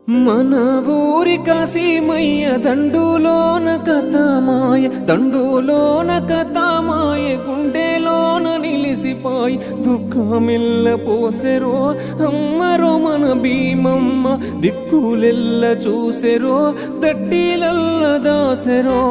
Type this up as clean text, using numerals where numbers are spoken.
మన ఊరి కాశీమయ్య దండులోన కథమాయ దండులోన కథమాయ గుండెలోన నిలిసిపాయ్ దుఃఖమిల్ల పోసెరో అమ్మరో మన భీమమ్మ దిక్కులెల్ల చూసెరో దట్టిలల్ల దాసెరో